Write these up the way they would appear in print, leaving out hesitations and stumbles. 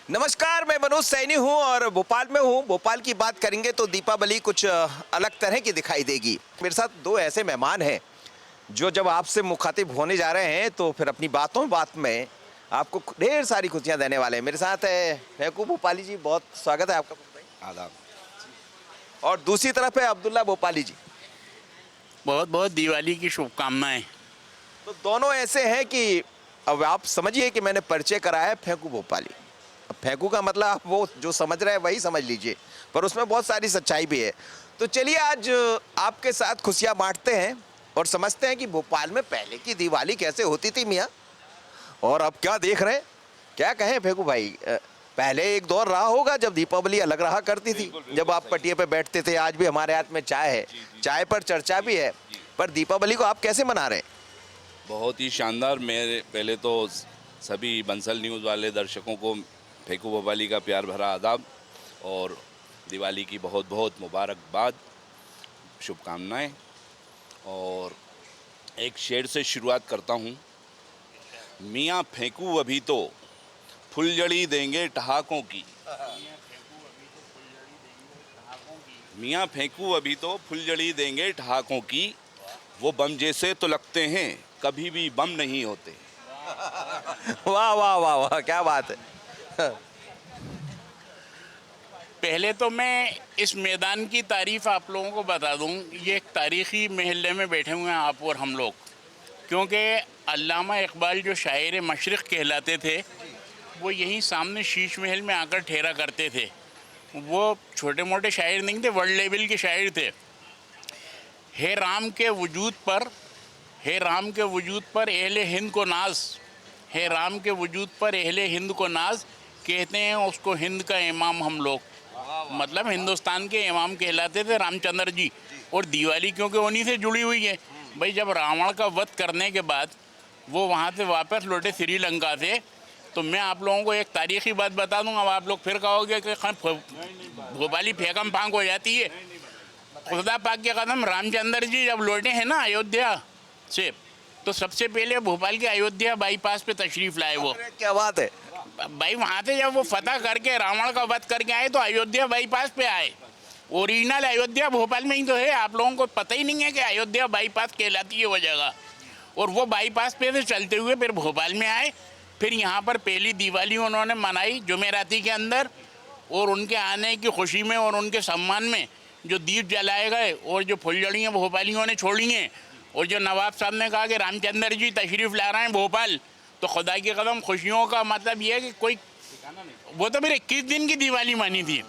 नमस्कार, मैं मनोज सैनी हूँ और भोपाल में हूँ। भोपाल की बात करेंगे तो दीपावली कुछ अलग तरह की दिखाई देगी। मेरे साथ दो ऐसे मेहमान हैं जो जब आपसे मुखातिब होने जा रहे हैं तो फिर अपनी बातों बात में आपको ढेर सारी खुशियाँ देने वाले हैं। मेरे साथ है फैकू भोपाली जी, बहुत स्वागत है आपका भाई। आदाब। और दूसरी तरफ है अब्दुल्ला भोपाली जी। बहुत बहुत दिवाली की शुभकामनाएं। तो दोनों ऐसे हैं कि अब आप समझिए कि मैंने परिचय कराया है फैकू भोपाली। अब फैकू का मतलब आप वो जो समझ रहे हैं वही समझ लीजिए, पर उसमें बहुत सारी सच्चाई भी है। तो चलिए आज आपके साथ खुशियाँ बांटते हैं और समझते हैं कि भोपाल में पहले की दिवाली कैसे होती थी मियाँ, और अब क्या देख रहे हैं। क्या कहें फैकू भाई, पहले एक दौर रहा होगा जब दीपावली अलग रहा करती थी, जब आप पटिए पे बैठते थे। आज भी हमारे हाथ में चाय है, चाय पर चर्चा भी है, पर दीपावली को आप कैसे मना रहे हैं? बहुत ही शानदार। मेरे पहले तो सभी बंसल न्यूज़ वाले दर्शकों को फेकू भोपाली का प्यार भरा आदाब और दिवाली की बहुत बहुत मुबारकबाद, शुभकामनाएं। और एक शेर से शुरुआत करता हूँ। मियाँ फेंकू अभी तो फुलझड़ी देंगे ठहाकों की। मियाँ फेंकू अभी तो फुलझड़ी देंगे ठहाकों की। वो बम जैसे तो लगते हैं, कभी भी बम नहीं होते। वाह वाह वाह वाह, क्या बात है। पहले तो मैं इस मैदान की तारीफ आप लोगों को बता दूं। ये एक तारीखी महल्ले में बैठे हुए हैं आप और हम लोग, क्योंकि अल्लामा इकबाल जो शायर मशरिक़ कहलाते थे वो यहीं सामने शीश महल में आकर ठहरा करते थे। वो छोटे मोटे शायर नहीं थे, वर्ल्ड लेवल के शायर थे। हे राम के वजूद पर, हे राम के वजूद पर अहले हिंद को नाज, हे राम के वजूद पर अहले हिंद को नाज, कहते हैं उसको हिंद का इमाम हम लोग। मतलब हिंदुस्तान के इमाम कहलाते थे रामचंद्र जी। और दिवाली क्योंकि उन्हीं से जुड़ी हुई है भाई। जब रावण का वध करने के बाद वो वहाँ से वापस लौटे श्रीलंका से, तो मैं आप लोगों को एक तारीखी बात बता दूंगा। अब आप लोग फिर कहोगे कि भोपाली फेंकम फांक हो जाती है। खुदा पाक के कदम, रामचंद्र जी जब लौटे हैं ना अयोध्या से, तो सबसे पहले भोपाल के अयोध्या बाईपास पे तशरीफ़ लाए वो। क्या बात है भाई, वहाँ से जब वो फतह करके रावण का वध करके आए तो अयोध्या बाईपास पे आए। ओरिजिनल अयोध्या भोपाल में ही तो है। आप लोगों को पता ही नहीं है कि अयोध्या बाईपास कहलाती है वो जगह। और वो बाईपास पे से चलते हुए फिर भोपाल में आए। फिर यहाँ पर पहली दिवाली उन्होंने मनाई जुमेराती के अंदर। और उनके आने की खुशी में और उनके सम्मान में जो दीप जलाए गए और जो फुलझड़ियाँ भोपालियों ने छोड़ी हैं, और जो नवाब साहब ने कहा कि रामचंद्र जी तशरीफ़ ला रहे हैं भोपाल, तो खुदा की कदम खुशियों का मतलब ये है कि कोई, वो तो फिर 21 दिन की दिवाली मानी थी।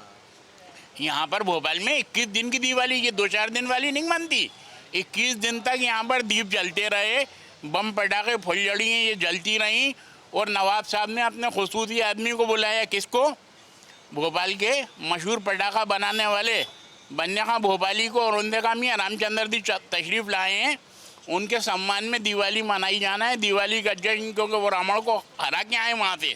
यहाँ पर भोपाल में 21 दिन की दिवाली, ये 2-4 दिन वाली नहीं मानती। 21 दिन तक यहाँ पर दीप जलते रहे, बम पटाखे फुलझड़ियाँ ये जलती रहीं। और नवाब साहब ने अपने खुसूसी आदमी को बुलाया, किसको? भोपाल के मशहूर पटाखा बनाने वाले बन्ने खां भोपाली को, और उनसे कहा मियाँ रामचंद्र जी तशरीफ़ लाए हैं, उनके सम्मान में दिवाली मनाई जाना है, दिवाली का जश्न, क्योंकि वो रावण को हरा के आए वहाँ से।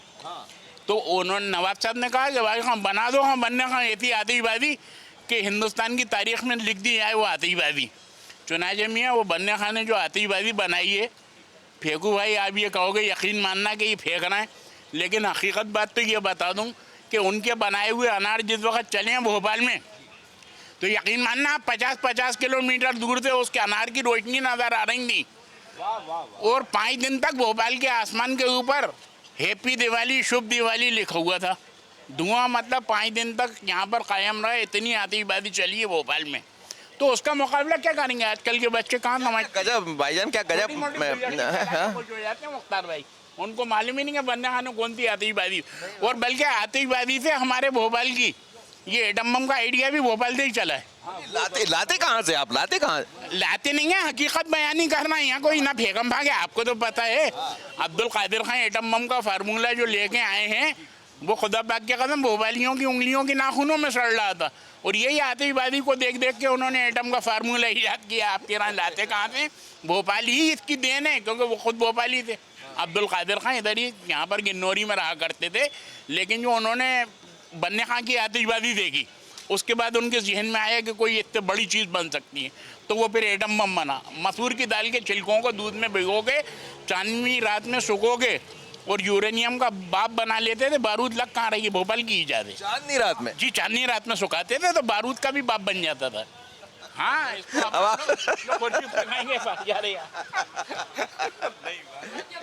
तो उन्होंने, नवाब साहब ने कहा कि भाई हम बना दो, हम बन्ने खां ऐसी आतिशबाजी कि हिंदुस्तान की तारीख में लिख दी जाए वो आतिशबाजी। चुनाचे मियाँ वो बन्ने खां ने जो आतिशबाजी बनाई है, फेंकू भाई आप ये कहोगे यकीन मानना कि ये फेंक रहे हैं, लेकिन हकीकत बात तो ये बता दूँ कि उनके बनाए हुए अनार जिस वक्त चले हैं भोपाल में, तो यकीन मानना आप 50-50 किलोमीटर दूर से उसके अनार की रोशनी नज़र आ रही थी। और 5 दिन तक भोपाल के आसमान के ऊपर हैप्पी दिवाली, शुभ दिवाली लिखा हुआ था। धुआं मतलब 5 दिन तक यहाँ पर कायम रहे, इतनी आतिशबाजी चली है भोपाल में। तो उसका मुकाबला क्या करेंगे? आजकल के बच्चे कहाँ समझ। गजब भाईजान, क्या गजब। मुख्तार भाई, उनको मालूम ही नहीं है बन्ने खां ने कौन सी आतिशबाजी। और बल्कि आतिशबाजी से हमारे भोपाल की ये एटम बम का आइडिया भी भोपाल से ही चला है। लाते कहाँ से आप? लाते कहाँ? लाते नहीं है, हकीकत बयानी करना। यहाँ कोई ना फेंकम भागे, आपको तो पता है। अब्दुल कादिर खान एटम बम का फार्मूला जो लेके आए हैं, वो खुदा पाक के कदम भोपालियों की उंगलियों की नाखूनों में सड़ रहा था। और यही आतिशबाजी को देख देख के उन्होंने एटम का फार्मूला ईजाद किया। आपके यहाँ लाते कहाँ से? भोपाल ही इसकी देन है, क्योंकि वो खुद भोपाली थे। अब्दुल कादिर खान इधर ही यहाँ पर गिन्नौरी में रहा करते थे, लेकिन जो उन्होंने बन्ने खां की आतिशबाजी देखी, उसके बाद उनके जहन में आया कि कोई इतने बड़ी चीज़ बन सकती है, तो वो फिर एटम बम बना। मसूर की दाल के छिलकों को दूध में भिगो के चांदनी रात में सुखो के और यूरेनियम का बाप बना लेते थे, बारूद लग कहाँ रही है, भोपाल की इजाद है चांदनी रात में। जी। चांदनी रात में सुखाते थे तो बारूद का भी बाप बन जाता था। हाँ, इसको अब आप- लो, कुर्सी पे खाएंगे, जा रहे हैं।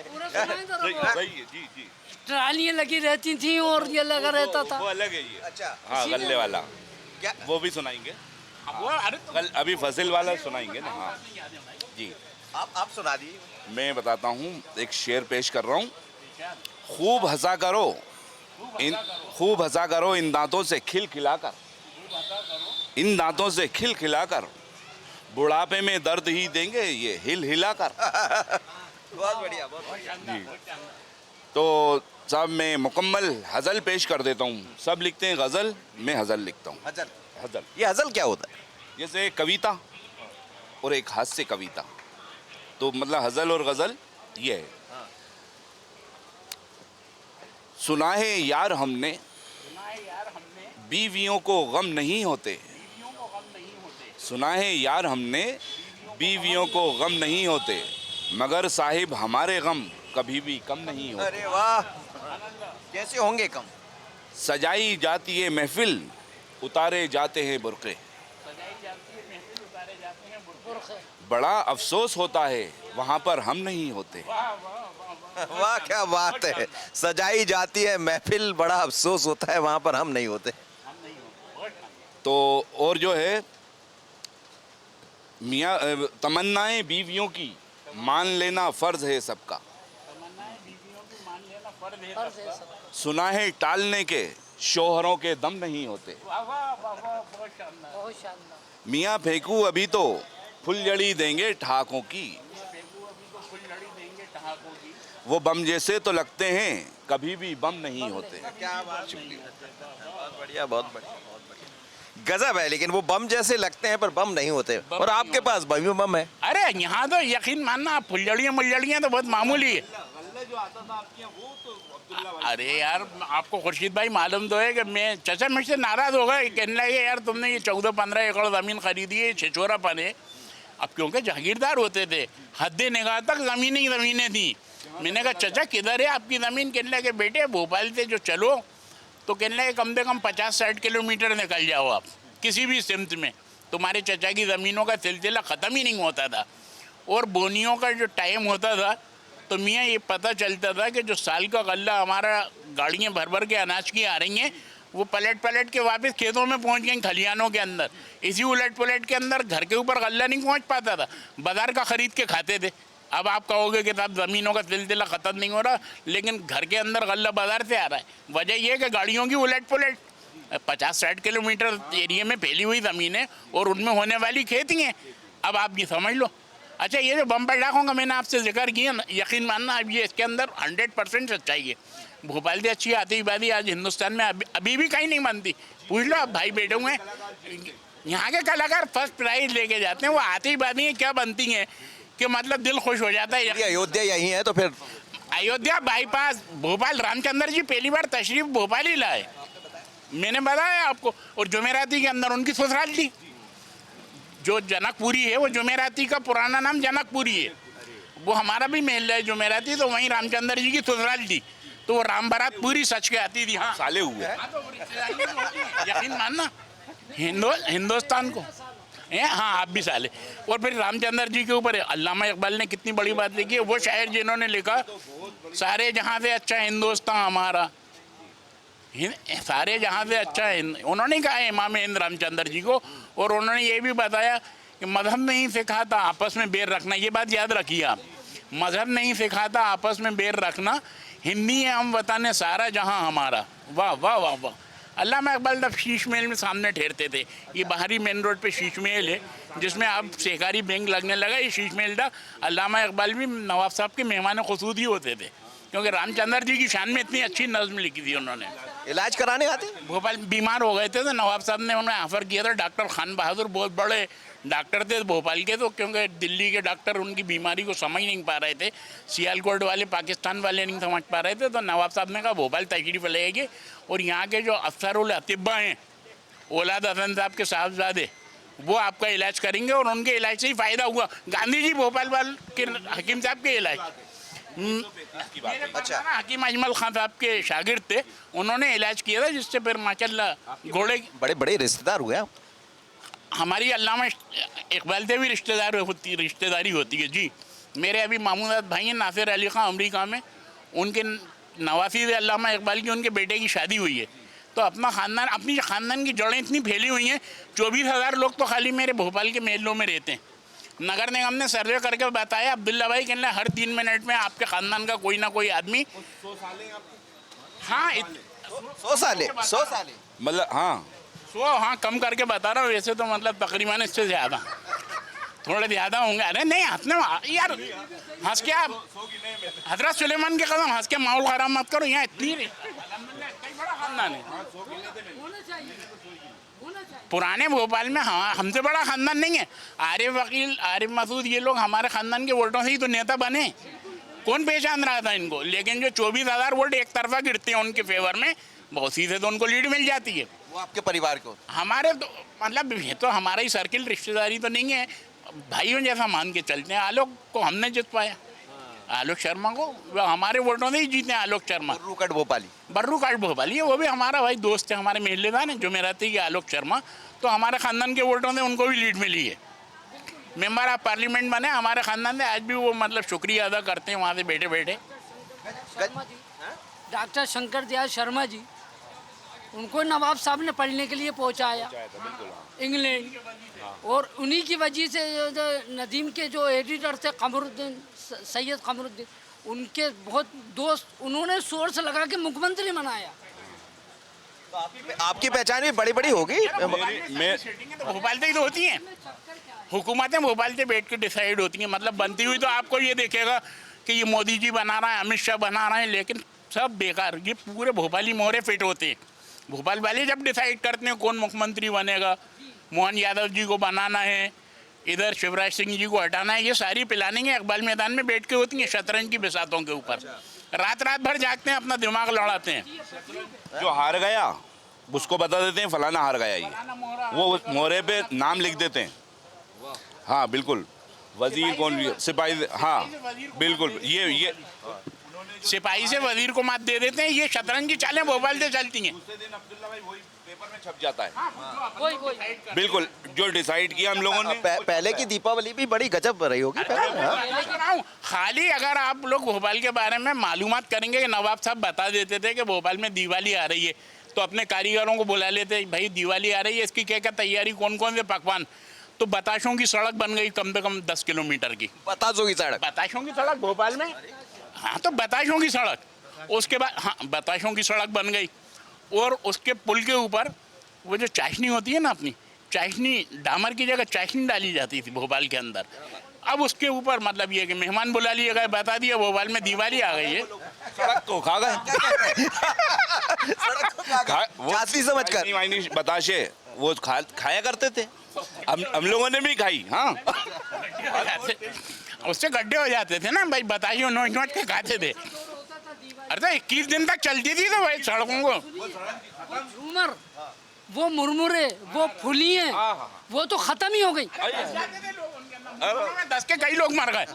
पूरा सुनाई तो रहा। सही है जी जी। ट्रालियाँ लगी रहती थी और ये लगा रहता था। वो अलग है ये। अच्छा हाँ, गले वाला क्या वो भी सुनाएंगे। वो अरे तो अभी फसल वाला सुनाएंगे ना। हाँ जी। आप सुना दीजिए। मैं बताता हूँ, एक शेर पेश कर रहा हूँ। खूब हंसा करो खूब हंसा करो इन दांतों से खिल खिलाकर, इन दांतों से खिल खिलाकर, बुढ़ापे में दर्द ही देंगे ये हिल हिलाकर। बहुत बढ़िया, बहुत बढ़िया। जी। तो साहब मैं मुकम्मल हज़ल पेश कर देता हूँ। सब लिखते हैं गज़ल, मैं हज़ल लिखता हूँ। हज़ल, हज़ल ये हज़ल क्या होता है? जैसे एक कविता और एक हास्य कविता, तो मतलब हज़ल और गज़ल ये है। सुना है यार हमने बीवियों को गम नहीं होते, सुना है यार हमने बीवियों को गम नहीं होते, मगर साहिब हमारे गम कभी भी कम नहीं होते। अरे वाह, कैसे होंगे कम? सजाई जाती है महफिल, उतारे जाते हैं बुरके, बड़ा अफसोस होता है वहाँ पर हम नहीं होते। वाह क्या बात है। सजाई जाती है महफिल, बड़ा अफसोस होता है वहां पर हम नहीं होते। तो और जो है मियाँ तमन्नाएं बीवियों की मान लेना फर्ज है सबका, सुना है टालने के शोहरों के दम नहीं होते। बहुत शानदार। मियाँ फेंकू अभी तो फुलझड़ी देंगे ठहाकों की, वो बम जैसे तो लगते हैं कभी भी बम नहीं होते। क्या बात है। बहुत बढ़िया, बहुत बढ़िया, बहुत बढ़िया। गजब है, लेकिन वो बम जैसे लगते हैं पर बम नहीं होते। और आपके पास बम है। अरे यहाँ तो यकीन मानना, आप फुलझड़ियाँ मुलझड़ियाँ तो बहुत मामूली है। अरे यार, आपको खुर्शीद भाई मालूम तो है कि मैं चचा मुझसे नाराज हो गए, कहने लगे यार तुमने ये 14-15 एकड़ ज़मीन खरीदी है छिछोरा पने। अब क्योंकि जागीरदार होते थे, हद्दे निगाह तक ज़मीनें थी। मैंने कहा चचा किधर है आपकी ज़मीन? कहने लगे बेटे भोपाल से जो चलो तो कहने लगे कम से कम 50-60 किलोमीटर निकल जाओ आप किसी भी सिमत में, तुम्हारे चचा की ज़मीनों का सिलसिला ख़त्म ही नहीं होता था। और बोनियों का जो टाइम होता था तो मियाँ ये पता चलता था कि जो साल का गल्ला हमारा गाड़ियाँ भर भर के अनाज की आ रही हैं, वो पलट के वापस खेतों में पहुंच गई, खलियानों के अंदर। इसी उलट पुलट के अंदर घर के ऊपर गल्ला नहीं पहुंच पाता था, बाजार का ख़रीद के खाते थे। अब आप कहोगे कि साहब ज़मीनों का सिलसिला ख़त्म नहीं हो रहा, लेकिन घर के अंदर गल्ला बाजार से आ रहा है। वजह यह है कि गाड़ियों की उलट पुलट 50-60 किलोमीटर एरिया में फैली हुई ज़मीनें और उनमें होने वाली खेती हैं। अब आप ये समझ लो। अच्छा, ये जो बम पटाखों का मैंने आपसे जिक्र किया ना, यकीन मानना अब ये इसके अंदर 100% सच्चाई है। भोपाल से अच्छी आतिशबाजी आज हिंदुस्तान में अभी भी कहीं नहीं बनती। पूछ लो आप भाई बेटों में, यहाँ के कलाकार फर्स्ट प्राइज लेके जाते हैं। वो आतिशबाजी क्या बनती हैं कि मतलब दिल खुश हो जाता है। ये अयोध्या यही है तो फिर अयोध्या बाईपास भोपाल, रामचंद्र जी पहली बार तशरीफ भोपाल ही लाए, मैंने बताया आपको। और जुमेराती के अंदर उनकी ससुराल थी, जो जनकपुरी है वो जुमेराती का पुराना नाम जनकपुरी है। वो हमारा भी महल है जुमेराती, तो वहीं रामचंद्र जी की ससुराल थी। तो वो राम बारात पूरी सच के आती थी। हाँ, साले हुए यकीन मानना हिंदुस्तान को हैं। हाँ, आप भी साले। और फिर रामचंद्र जी के ऊपर अल्लामा इकबाल ने कितनी बड़ी बात लिखी है। वो शायर जिन्होंने लिखा सारे जहाँ से अच्छा हिंदुस्तान हमारा, सारे जहाँ से अच्छा है, उन्होंने कहा है इमाम हिंद रामचंद्र जी को। और उन्होंने ये भी बताया कि मज़हब नहीं सिखाता आपस में बैर रखना। ये बात याद रखिए आप, मज़हब नहीं सिखाता आपस में बैर रखना, हिंदी है हम वतन है सारा जहाँ हमारा। वाह वाह वाह वाह। अल्लामा इकबाल तब शीश महल में सामने ठहरते थे। ये बाहरी मेन रोड पे शीश महल है, जिसमें अब सहकारी बैंक लगने लगा। ये शीश महल था। अल्लामा इकबाल भी नवाब साहब के मेहमान खुसूस ही होते थे, क्योंकि रामचंद्र जी की शान में इतनी अच्छी नज़्म लिखी थी उन्होंने। इलाज कराने आते? भोपाल बीमार हो गए थे तो नवाब साहब ने उन्हें ऑफर किया था। डॉक्टर खान बहादुर बहुत बड़े डॉक्टर थे भोपाल के, तो क्योंकि दिल्ली के डॉक्टर उनकी बीमारी को समझ नहीं पा रहे थे, सियालकोट वाले पाकिस्तान वाले नहीं समझ पा रहे थे, तो नवाब साहब ने कहा भोपाल तशरीफ लाएंगे और यहाँ के जो अफसरुल अतिब्बा हैं, औलाद हसन साहब के साहबजादे, वो आपका इलाज करेंगे। और उनके इलाज से ही फ़ायदा हुआ। गांधी जी भोपाल वाले के हकीम साहब के इलाज की बात है। अच्छा। हकीम अजमल खान साहब के शागिर्द थे, उन्होंने इलाज किया था जिससे फिर माशाल्लाह घोड़े बड़े बड़े रिश्तेदार हुए आप। हमारी अल्लामा इकबाल से भी रिश्तेदारी होती है जी। मेरे अभी मामूदाद भाई हैं नासिर अली खान अमेरिका में, उनके नवासी से अल्लामा इकबाल की उनके बेटे की शादी हुई है। तो अपना ख़ानदान, अपनी ख़ानदान की जड़ें इतनी फैली हुई हैं, 24,000 लोग तो खाली मेरे भोपाल के महलों में रहते हैं। नगर निगम ने सर्वे करके बताया, अब्दुल्ला भाई कहने लगे, हर 3 मिनट में आपके ख़ानदान का कोई ना कोई आदमी। हाँ 100 साल मतलब हाँ 100, हाँ कम करके बता रहा हूँ, वैसे तो मतलब तकरीबन इससे ज़्यादा, थोड़े ज़्यादा होंगे। अरे नहीं हंसने यार, हंस के आप हजरत सुलेमान के कदम हंस के माहौल ख़राब मत करो। यहाँ इतनी कई बड़ा खानदान है होना चाहिए, होना चाहिए। पुराने भोपाल में। हाँ हमसे बड़ा खानदान नहीं है। आरिफ वकील, आरिफ मसूद, ये लोग हमारे खानदान के वोटों से ही तो नेता बने। कौन पहचान रहा था इनको? लेकिन जो 24,000 वोट एक तरफा गिरते हैं उनके फेवर में, बहुत सीधे तो उनको लीड मिल जाती है। वो आपके परिवार को। हमारे तो मतलब ये तो हमारा ही सर्किल, रिश्तेदारी तो नहीं है, भाइयों जैसा मान के चलते हैं। आलोक को हमने जितवाया, आलोक शर्मा को, वो हमारे वोटों से ही जीते हैं। आलोक शर्मा, रूकट भोपाली। बर्रू काट भोपाली है, वो भी हमारा भाई दोस्त है, हमारे महल्लेदार हैं जो मेरा थे, आलोक शर्मा। तो हमारे ख़ानदान के वोटों से उनको भी लीड मिली है। मेंबर ऑफ पार्लियामेंट बने हमारे ख़ानदान से, आज भी वो मतलब शुक्रिया अदा करते हैं वहाँ से बैठे बैठे। शर्मा जी, डॉक्टर शंकर दयाल शर्मा जी, उनको नवाब साहब ने पढ़ने के लिए पहुंचाया इंग्लैंड, और उन्हीं की वजह से जो नदीम के जो एडिटर थे कमरुद्दीन, सैयद कमरुद्दीन, उनके बहुत दोस्त, उन्होंने सोर्स लगा के मुख्यमंत्री बनाया। तो आपकी पहचान भी बड़ी बड़ी होगी। मैं तो भोपाल से ही तो होती हैं हुकूमतें, भोपाल से बैठ के डिसाइड होती हैं। मतलब बनती हुई तो आपको ये देखेगा कि ये मोदी जी बना रहा है, अमित शाह बना रहे हैं, लेकिन सब बेकार। ये पूरे भोपाली मोहरे फिट होते हैं। भोपाल वाले जब डिसाइड करते हैं कौन मुख्यमंत्री बनेगा, मोहन यादव जी को बनाना है, इधर शिवराज सिंह जी को हटाना है, ये सारी प्लानिंग इकबाल मैदान में बैठ के होती हैं, शतरंज की बिसातों के ऊपर। रात रात भर जागते हैं, अपना दिमाग लड़ाते हैं। जो हार गया उसको बता देते हैं फलाना हार गया, ये वो मोहरे पे नाम लिख देते हैं। हाँ बिल्कुल, वजीर कौन, सिपाही, हाँ बिल्कुल, ये सिपाही से वजीर को मात दे देते हैं। ये शतरंज की चालें भोपाल से चलती हैं। दूसरे दिन अब्दुल्ला भाई वही पेपर में छप जाता है। वही बिल्कुल, जो डिसाइड किया हम लोगों ने। पहले की दीपावली भी बड़ी गजब रही होगी पहले, हाँ? खाली अगर आप लोग भोपाल के बारे में मालूमात करेंगे कि नवाब साहब बता देते थे कि भोपाल में दिवाली आ रही है, तो अपने कारीगरों को बुला लेते, भाई दिवाली आ रही है, इसकी क्या क्या तैयारी, कौन कौन से पकवान। तो बताशों की सड़क बन गई कम से कम 10 किलोमीटर की। बताशों की सड़क। बताशों की सड़क भोपाल में, हाँ तो बताशों की सड़क, उसके बाद हाँ बताशों की सड़क बन गई। और उसके पुल के ऊपर वो जो चाशनी होती है ना, अपनी चाशनी, डामर की जगह चाशनी डाली जाती थी भोपाल के अंदर। अब उसके ऊपर मतलब ये कि मेहमान बुला लिए गए, बता दिया भोपाल में दिवाली आ गई है। सड़क को खा गए, चाशनी समझकर। वाइनी बताशे वो खाया करते थे, हम लोगों ने भी खाई। हाँ उससे गड्ढे हो जाते थे ना भाई, बताइए नोच नोच के खाते थे। अरे तो 21 दिन तक चलती थी तो भाई सड़कों को। झूमर, वो मुरमुरे, वो फुलियाँ, वो तो खत्म ही हो गई। 10 के कई लोग मर गए।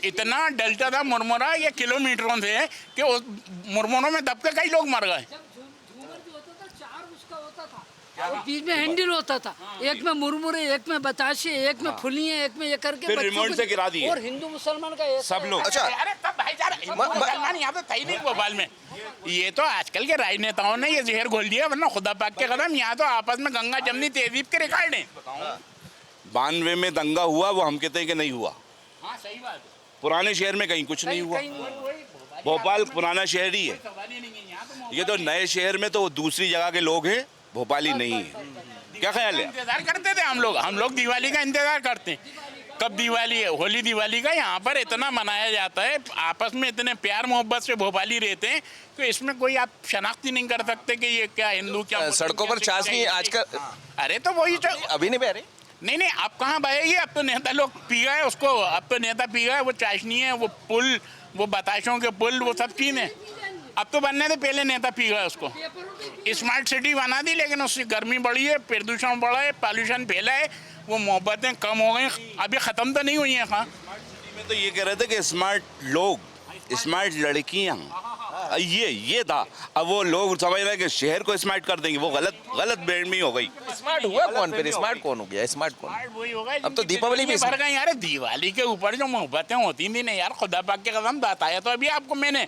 इतना डलता था मुरमुरा ये किलोमीटरों से कि उस मुरमुरों में दब के कई लोग मर गए। झूमर जो होता था, 4 उसका होता था, और बीच में हैंडल होता था, एक में मुरमुरे, एक में बताशे, एक में फुलियाँ, एक में ये करके फिर बच्चों रिमोट को- से गिरा दिए। और हिंदू मुसलमान का ऐसा सब लोग। अच्छा, अरे तब भाईचारा, मुसलमान यहाँ पे था ही नहीं भोपाल में। ये तो आजकल के राजनेताओं ने ये जहर घोल दिया, वरना खुदा पाक के कदम यहाँ तो आपस में गंगा जमनी तहजीब के रिकॉर्ड हैं। 92 में दंगा हुआ, वो हम कहते हैं कि नहीं हुआ। हाँ सही बात है। पुराने शहर में कहीं कुछ नहीं हुआ। कहीं भोपाल पुराना शहर ही है। सवाल ही नहीं है यहाँ तो। ये तो नए शहर में तो दूसरी जगह के लोग हैं, भोपाली नहीं है। क्या ख्याल है? इंतजार करते थे हम लोग दिवाली का इंतजार करते हैं। कब दिवाली है? होली दिवाली का यहाँ पर इतना मनाया जाता है, आपस में इतने प्यार मोहब्बत से भोपाली रहते हैं कि इसमें कोई आप शनाख्ती नहीं कर सकते कि ये क्या हिंदू क्या मुस्लिम, सड़कों पर क्या चाशनी सिख, आजकल अरे तो वही तो, अभी नहीं बह रही। नहीं आप कहाँ बहेगी? अब तो नेता लोग पी गए उसको, अब तो नेता पी गए। वो चाशनी है, वो पुल, वो बताशों के पुल, वो सब चीज़ है। अब तो बनने से पहले नेता पी गए उसको। स्मार्ट सिटी बना दी, लेकिन उससे गर्मी बढ़ी है, प्रदूषण बढ़ा है, पॉल्यूशन फैला है, वो मोहब्बतें कम हो गई, अभी ख़त्म तो नहीं हुई हैं। कहाँ में तो ये कह रहे थे कि स्मार्ट लोग स्मार्ट लड़कियां, ये था। अब वो लोग समझ रहे हैं कि शहर को स्मार्ट कर देंगे, वो गलत बेड़मी हो गई। स्मार्ट हुआ कौन फिर? स्मार्ट कौन हो गया? स्मार्ट कौन? वही होगा। अब तो दीपावली भी भर गई यार, दिवाली के ऊपर जो मोहब्बतें होती थी ना यार, खुदा पाक के कसम बताया तो अभी आपको मैंने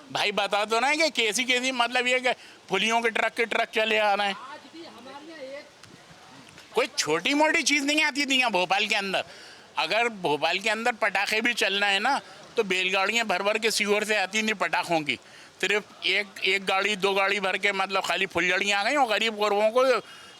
भाई, बता दो ना कि कैसी मतलब ये कि फुलियों के ट्रक चले आ रहे हैं। कोई छोटी मोटी चीज़ नहीं आती थी यहाँ भोपाल के अंदर। अगर भोपाल के अंदर पटाखे भी चलना है ना तो बैलगाड़ियाँ भर के सीहोर से आती थी पटाखों की। सिर्फ एक गाड़ी 2 गाड़ी भर के मतलब खाली फुलझड़ियाँ आ गई। और गरीब गुरबों को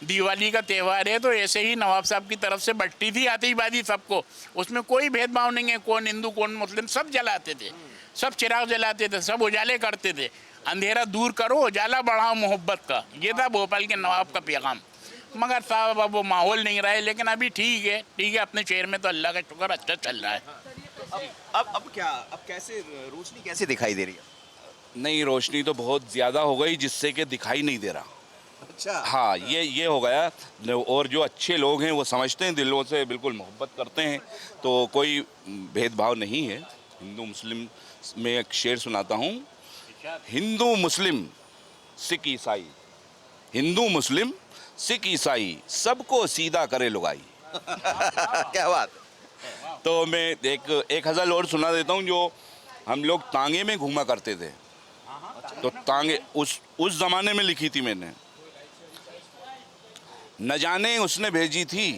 दिवाली का त्यौहार है तो ऐसे ही नवाब साहब की तरफ से बट्टी थी आतिशबाजी सबको। उसमें कोई भेदभाव नहीं है, कौन हिंदू कौन मुस्लिम, सब जलाते थे, सब चिराग जलाते थे, सब उजाले करते थे। अंधेरा दूर करो, उजाला बढ़ाओ मोहब्बत का, ये था भोपाल के नवाब का पैगाम। मगर साहब अब वो माहौल नहीं रहा है, लेकिन अभी ठीक है अपने शहर में तो अल्लाह का शुक्र अच्छा चल रहा है। अब क्या, अब कैसे रोशनी कैसे दिखाई दे रही है? नहीं, रोशनी तो बहुत ज़्यादा हो गई जिससे कि दिखाई नहीं दे रहा। अच्छा, हाँ, ये हो गया। और जो अच्छे लोग हैं वो समझते हैं, दिलों से बिल्कुल मोहब्बत करते हैं, तो कोई भेदभाव नहीं है। हिंदू मुस्लिम में एक शेर सुनाता हूँ, हिंदू मुस्लिम सिख ईसाई, हिंदू मुस्लिम सिख ईसाई, सबको सीधा करे लुगाई। क्या बात। तो मैं एक गज़ल और सुना देता हूँ। जो हम लोग तांगे में घूमा करते थे, तो तांगे उस ज़माने में लिखी थी मैंने। न जाने उसने भेजी थी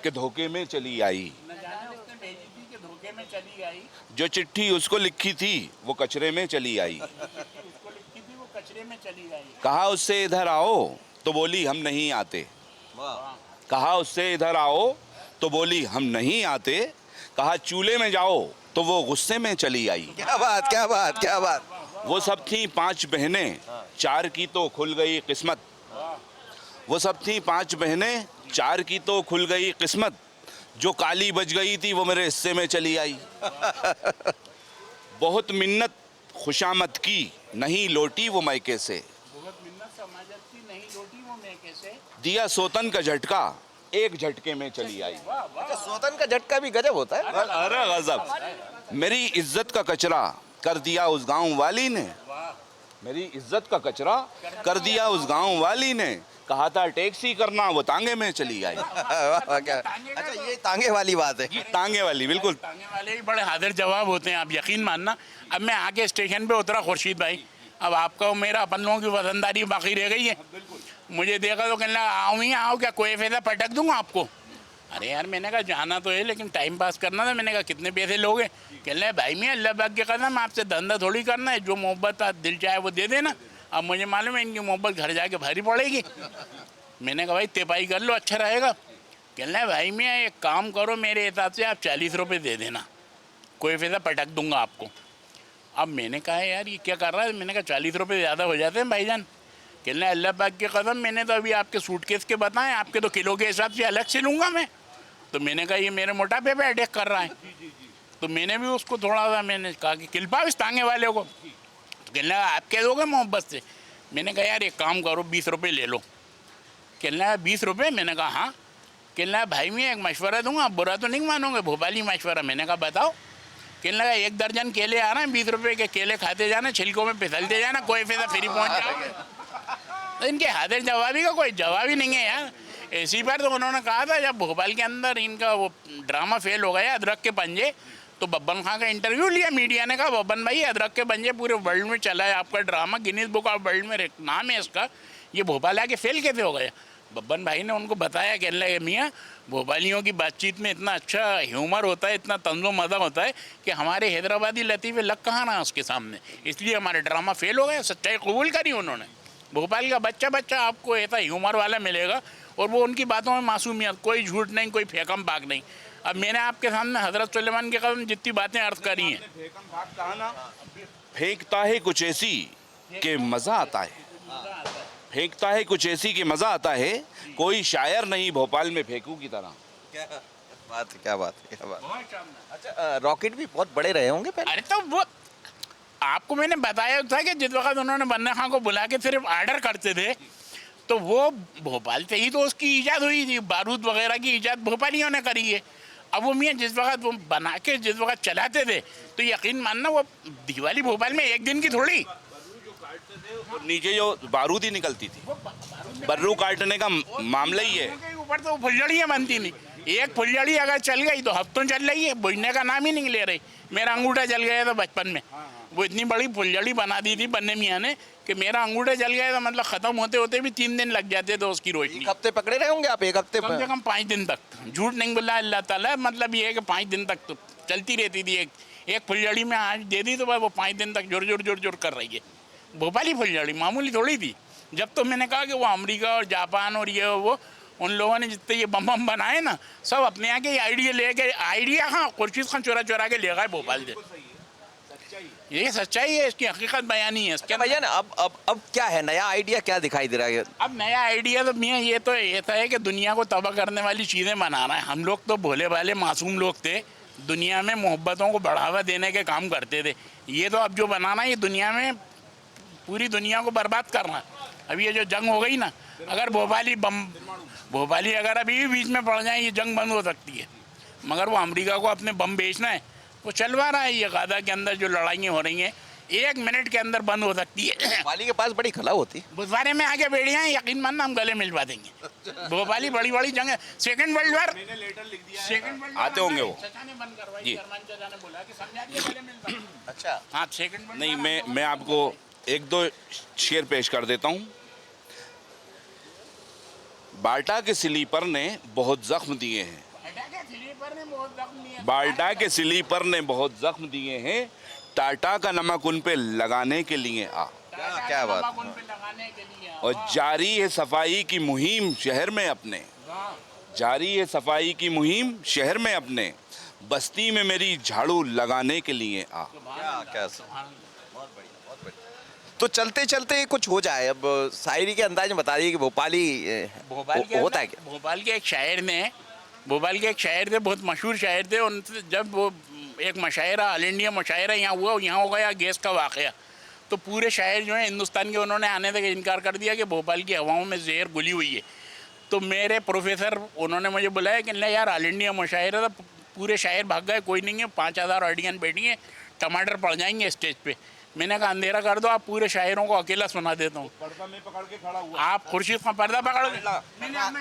कि धोखे में चली आई, जो चिट्ठी उसको लिखी थी वो कचरे में चली आई। कहा उससे इधर आओ तो बोली हम नहीं आते, कहा उससे इधर आओ तो बोली हम नहीं आते, कहा चूल्हे में जाओ तो वो गुस्से में चली आई। क्या बात, क्या बात, क्या बात। वो सब थी 5 बहनें, 4 की तो खुल गई किस्मत। वो सब थी 5 बहनें, 4 की तो खुल गई किस्मत, जो काली बच गई थी वो मेरे हिस्से में चली आई। बहुत मिन्नत खुशामद की नहीं लौटी वो मायके से, दिया सोतन का झटका एक झटके में चली आई। अच्छा, सोतन का झटका भी गजब होता है। अरे गजब। मेरी इज्जत का कचरा कर दिया उस गांव वाली ने, मेरी इज्जत का कचरा कर दिया उस गांव वाली ने, कहा था टैक्सी करना वो तांगे में चली आई। अच्छा, ये तांगे वाली बात है। ये तांगे वाली, बिल्कुल। तांगे वाले भी बड़े हाजिर जवाब होते हैं, आप यकीन मानना। अब मैं आके स्टेशन पे उतरा खुर्शीद भाई, अब आपका और मेरा अपन लोगों की वतनदारी बाकी रह गई है। मुझे देखा तो कहना आओ ही आओ, क्या कोई पैसा पटक दूंगा आपको? अरे यार, मैंने कहा जाना तो है लेकिन टाइम पास करना था। मैंने कहा कितने पैसे लोगे? कहना है भाई मैं अल्लाह पाक के कसम आपसे धंधा थोड़ी करना है, जो मोहब्बत दिल चाहे वो दे देना। अब मुझे मालूम है इनकी मोहब्बत घर जाके भारी पड़ेगी। मैंने कहा भाई तिपाही कर लो, अच्छा रहेगा। कहना है भाई मैं एक काम करो, मेरे हिसाब से आप 40 रुपये दे देना, कोई पैसा पटक दूंगा आपको। अब मैंने कहा यार ये क्या कर रहा है? मैंने कहा 40 रुपये ज़्यादा हो जाते हैं भाईजान। कहना है अल्लाह पाक के कदम, मैंने तो अभी आपके सूटकेस के बताएं, आपके तो किलो के हिसाब से अलग से लूँगा मैं। तो मैंने कहा ये मेरे मोटापे पे अटैक कर रहा है। तो मैंने भी उसको थोड़ा सा मैंने कहा कि किलपाओ इस तांगे वाले को। तो कहना है आप कह दोगे मोहब्बत से? मैंने कहा यार एक काम करो 20 रुपये ले लो। कहना है 20 रुपये? मैंने कहा हाँ। कहना है भाई मैं एक मशवरा दूंगा, आप बुरा तो नहीं मानोगे, भोपाली मशवरा। मैंने कहा बताओ। कहने लगा 1 दर्जन केले आ रहे हैं, 20 रुपये के केले खाते जाना, छिलकों में फिसलते जाना, कोई पैसा फ्री पहुंच जाओगे। तो इनके हाजिर जवाबी का कोई जवाब ही नहीं है यार। इसी बार तो उन्होंने कहा था जब भोपाल के अंदर इनका वो ड्रामा फेल हो गया अदरक के पंजे, तो बब्बन खां का इंटरव्यू लिया मीडिया ने, कहा बब्बन भाई अदरक के पंजे पूरे वर्ल्ड में चला है आपका drama, Guinness book of world में नाम है इसका, ये भोपाल आके फेल कैसे हो गया? बब्बन भाई ने उनको बताया, कहने लगे मियाँ भोपालियों की बातचीत में इतना अच्छा ह्यूमर होता है, इतना तंजो मज़ा होता है कि हमारे हैदराबादी लतीफ़े लग कहाँ रहा उसके सामने, इसलिए हमारे ड्रामा फेल हो गया। सच्चाई कबूल करी उन्होंने। भोपाल का बच्चा आपको ऐसा ह्यूमर वाला मिलेगा और वो उनकी बातों में मासूमियत, कोई झूठ नहीं, कोई फेकम पाक नहीं। अब मैंने आपके सामने हज़रत सुलेमान के कदम जितनी बातें अर्ज करी हैं। फेंकता है कुछ ऐसी कि मज़ा आता है, फेंकता है कुछ ऐसी कि मज़ा आता है, कोई शायर नहीं भोपाल में फेंकू की तरह। क्या बात है, क्या बात है, क्या बात। अच्छा, रॉकेट भी बहुत बड़े रहे होंगे पहले। अरे तो वो आपको मैंने बताया था कि जिस वक्त उन्होंने बन्ना खां को बुला के सिर्फ आर्डर करते थे, तो वो भोपाल से ही तो उसकी ईजाद हुई थी, बारूद वगैरह की ईजाद भोपालियों ने करी है। अब वो मियाँ जिस वक्त वो बना के जिस वक्त चलाते थे तो यकीन मानना वो दिवाली भोपाल में एक दिन की थोड़ी, और नीचे जो बारूद ही निकलती थी, बर्रू काटने का मामला ही है। उनके ऊपर तो फुलझड़ियाँ बनती नहीं, एक फुलझड़ी अगर चल गई तो हफ्तों चल रही है, बुझने का नाम ही नहीं ले रही। मेरा अंगूठा जल गया था बचपन में, वो इतनी बड़ी फुलझड़ी बना दी थी बन्ने मियाँ ने कि मेरा अंगूठा जल गया था, मतलब ख़त्म होते होते भी 3 दिन लग जाते थे उसकी रोशनी। एक हफ्ते पकड़े रहे होंगे आप, एक हफ्ते कम से कम 5 दिन तक, झूठ नहीं बोला अल्लाह ताला, मतलब ये है कि 5 दिन तक तो चलती रहती थी। एक फुलझड़ी में आज दे दी तो बस वो 5 दिन तक जोर जोर जोर जोर कर रही है। भोपाली फुलझड़ी मामूली थोड़ी थी। जब तो मैंने कहा कि वो अमेरिका और जापान और ये वो उन लोगों ने जितने ये बम बम बनाए ना, सब अपने यहाँ के आइडिया ले गए। आइडिया हाँ खुर्शीद खान चुरा चुरा के ले गए भोपाल से। ये सच्चाई है, इसकी हकीकत बयानी है इसके। भैया ना अब क्या है नया आइडिया, क्या दिखाई दे रहा है? अब नया आइडिया तो मियाँ ये तो ऐसा है कि दुनिया को तबाह करने वाली चीज़ें बना रहा है। हम लोग तो भोले भाले मासूम लोग थे, दुनिया में मोहब्बतों को बढ़ावा देने के काम करते थे। ये तो अब जो बनाना है ये दुनिया में पूरी दुनिया को बर्बाद करना है। अब ये जो जंग हो गई ना, अगर भोपाली अगर अभी भी बीच में पड़ जाए ये जंग बंद हो सकती है। मगर वो अमेरिका को अपने बम बेचना है, वो चलवा रहा है। ये गाजा के अंदर जो लड़ाइयाँ हो रही हैं 1 मिनट के अंदर बंद हो सकती है। भोपाली के पास बड़ी कला होती है। बुधवारे में आके बैठ जाए, यकीन मानना हम गले मिलवा देंगे। भोपाली बड़ी बड़ी जंग है, सेकंड वर्ल्ड वार आते होंगे वो जी। अच्छा हाँ सेकंड नहीं, मैं आपको 1-2 शेर पेश कर देता हूँ। बाल्टा के स्लीपर ने बहुत जख्म दिए हैं, बाल्टा के स्लीपर ने बहुत जख्म दिए हैं, टाटा का नमक उन पे लगाने के लिए आ। क्या बात। और जारी है सफाई की मुहिम शहर में अपने, जारी है सफाई की मुहिम शहर में अपने, बस्ती में मेरी झाड़ू लगाने के लिए आ। क्या तो चलते चलते कुछ हो जाए। अब शायरी के अंदाज में बता दिए कि भोपाली होता है क्या? भोपाल के एक शायर थे, बहुत मशहूर शायर थे। उनसे जब वो एक मुशायरा, ऑल इंडिया मुशायरा यहाँ हुआ, यहाँ हो गया गैस का वाक़या, तो पूरे शायर जो है हिंदुस्तान के उन्होंने आने तक इनकार कर दिया कि भोपाल की हवाओं में जहर घुली हुई है। तो मेरे प्रोफेसर उन्होंने मुझे बुलाया कि नहीं यार ऑल इंडिया मुशायरा था, पूरे शायर भाग गए, कोई नहीं है, 5000 ऑडियंस बैठेंगे, टमाटर पड़ जाएंगे स्टेज पे। मैंने कहा अंधेरा कर दो, आप पूरे शायरों को अकेला सुना देता हूँ। पर्दा में पकड़ के खड़ा हुआ, आप खुर्शीद खान पर्दा पकड़,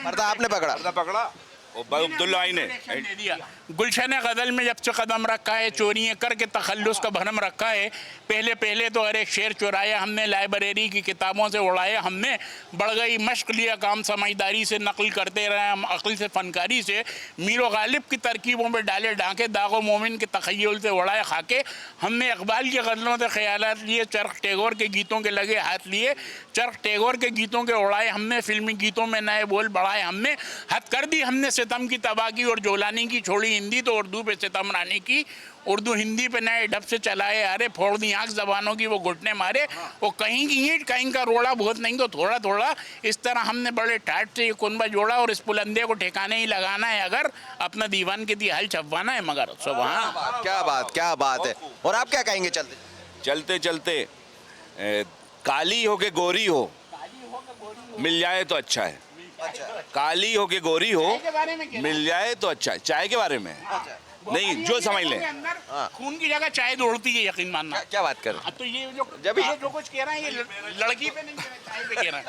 पर्दा आपने पकड़ा अब्दुल्ला आई ने दे दिया। गुलशन गज़ल में जब से कदम रखा है, चोरियाँ करके तखल्लुस का भरम रखा है। पहले पहले तो हर एक शेर चुराया हमने, लाइब्रेरी की किताबों से उड़ाया हमने, बढ़ गई मश्क लिया काम समझदारी से, नकल करते रहे हम अक्ल से फनकारी से, मीरो गालिब की तरकीबों में डाले डाके, दागो मोमिन के तखय्युल से उड़ाए खाके, हमने इकबाल की गज़लों से ख्यालात लिए, चरख टैगोर के गीतों के लगे हाथ लिए, चरख टैगोर के गीतों के उड़ाए हमने, फिल्मी गीतों में नए बोल बढ़ाए हमने, हद कर दी हमने सितम की तबाह की और जोलानी की, छोड़ी हिंदी तो उर्दू पे सितमरानी की, उर्दू हिंदी पे नए ढब से चलाए अरे, फोड़ दी आँख जबानों की वो घुटने मारे, वो कहीं की ईंट कहीं का रोड़ा, बहुत नहीं तो थोड़ा थोड़ा, इस तरह हमने बड़े टाट से ये कुनबा जोड़ा, और इस पुलंदे को ठिकाने ही लगाना है अगर, अपना दीवान के दिया हल छपवाना है मगर। सुभान, क्या बात है। और आप क्या कहेंगे चलते चलते चलते? काली हो के गोरी हो मिल जाए तो अच्छा है, काली हो के गोरी हो मिल जाए तो अच्छा है। चाय के बारे में नहीं, जो समझ लें, खून की जगह चाय दौड़ती है, यकीन मानना। क्या बात कर? तो ये जो कुछ कह रहा है ये लड़की पे नहीं कह रहा, चाय पे कह रहा है।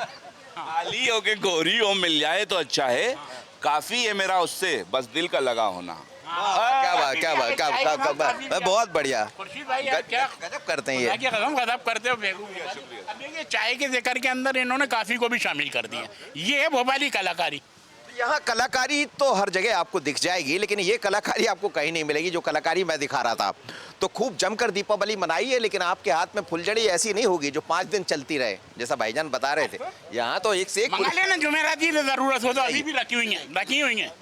काली हो के गोरी हो मिल जाए तो अच्छा है, काफी है मेरा उससे बस दिल का लगा होना। क्या बात, बहुत बढ़िया। खुर्शीद भाई यार क्या गजब करते हैं ये। गजब करते हो। अब देखिए चाय के जिक्र के अंदर इन्होंने काफी को भी शामिल कर दिया। ये है भोपाली कलाकारी। यहाँ कलाकारी तो हर जगह आपको दिख जाएगी, लेकिन ये कलाकारी आपको कहीं नहीं मिलेगी जो कलाकारी मैं दिखा रहा था। तो खूब जमकर दीपावली मनाई है, लेकिन आपके हाथ में फुलझड़ी ऐसी नहीं होगी जो 5 दिन चलती रहे, जैसा भाईजान बता रहे थे। यहाँ तो एक से एक मंगा लेना जुमेराती जरूरत हो तो अभी भी रखी हुई है।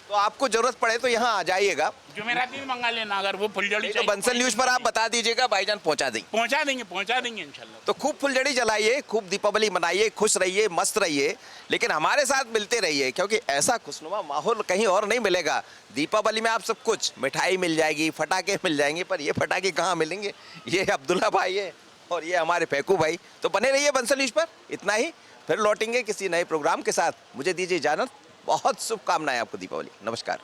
तो आपको जरूरत पड़े तो यहाँ आ जाइएगा, जुमेराती मंगा लेना अगर वो फुलझड़ी। तो बंसल न्यूज पर आप बता दीजिएगा, भाईजान पहुँचा देंगे इंशाल्लाह। तो खूब फुलझड़ी जलाइए, खूब दीपावली मनाइए, खुश रहिए, मस्त रहिए, लेकिन हमारे साथ मिलते रहिए, क्योंकि ऐसा खुशनुमा माहौल कहीं और नहीं मिलेगा। दीपावली में आप सब कुछ मिठाई मिल जाएगी, फटाके मिल जाएंगे, पर ये फटाके कहाँ मिलेंगे? ये अब्दुल्ला भाई है और ये हमारे फेकू भाई। तो बने रहिए बंसल न्यूज पर। इतना ही, फिर लौटेंगे किसी नए प्रोग्राम के साथ। मुझे दीजिए इजाजत। बहुत शुभकामनाएं आपको दीपावली। नमस्कार।